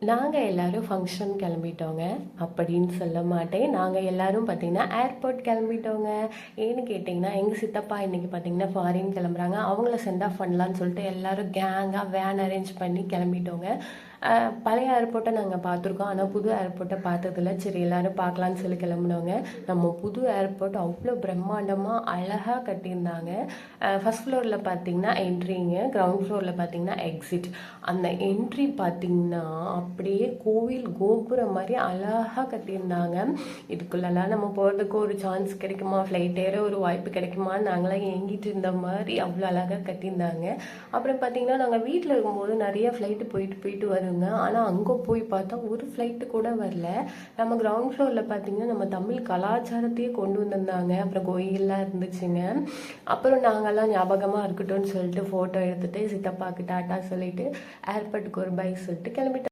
நாங்கள் எல்லோரும் ஃபங்க்ஷன் கிளம்பிட்டோங்க அப்படின்னு சொல்ல மாட்டேன். நாங்கள் எல்லோரும் பார்த்திங்கன்னா ஏர்போர்ட் கிளம்பிட்டோங்க. ஏன்னு கேட்டிங்கன்னா எங்கள் சித்தப்பா இன்றைக்கி பார்த்திங்கன்னா ஃபாரின் கிளம்புறாங்க. அவங்கள சென்ட் ஆஃப் பண்ணலான்னு சொல்லிட்டு எல்லோரும் கேங்காக வேன் அரேஞ்ச் பண்ணி கிளம்பிட்டோங்க. பழைய ஏர்போர்ட்டை நாங்கள் பார்த்துருக்கோம், ஆனால் புது ஏர்போர்ட்டை பார்த்ததில்ல. சரி எல்லோரும் பார்க்கலான்னு சொல்லி கிளம்புனவங்க. நம்ம புது ஏர்போர்ட் அவ்வளோ பிரம்மாண்டமாக அழகாக கட்டியிருந்தாங்க. ஃபஸ்ட் ஃப்ளோரில் பார்த்திங்கன்னா என்ட்ரிங்க, கிரவுண்ட் ஃப்ளோரில் பார்த்திங்கன்னா எக்ஸிட். அந்த என்ட்ரி பார்த்திங்கன்னா அப்படியே கோவில் கோபுரம் மாதிரி அழகாக கட்டியிருந்தாங்க. இதுக்குள்ளெல்லாம் நம்ம போகிறதுக்கு ஒரு சான்ஸ் கிடைக்குமா, ஃப்ளைட் ஏற ஒரு வாய்ப்பு கிடைக்குமான்னு நாங்களாம் ஏங்கிட்டு இருந்த மாதிரி அவ்வளோ அழகாக கட்டியிருந்தாங்க. அப்புறம் பார்த்திங்கன்னா நாங்கள் வீட்டில் இருக்கும்போது நிறைய ஃப்ளைட்டு போயிட்டு வருங்க. ஆனால் அங்கே போய் பார்த்தா ஒரு ஃப்ளைட்டு கூட வரல. நம்ம கிரவுண்ட் ஃப்ளோரில் பார்த்திங்கன்னா நம்ம தமிழ் கலாச்சாரத்தையே கொண்டு வந்திருந்தாங்க. அப்புறம் கோயிலெலாம் இருந்துச்சுங்க. அப்புறம் நாங்கள்லாம் ஞாபகமாக இருக்கட்டும்னு சொல்லிட்டு ஃபோட்டோ எடுத்துகிட்டு சித்தப்பாக்கு டாட்டா சொல்லிவிட்டு ஏர்போர்ட்டுக்கு ஒரு பை சொல்லிட்டு கிளம்பிட்டோம்.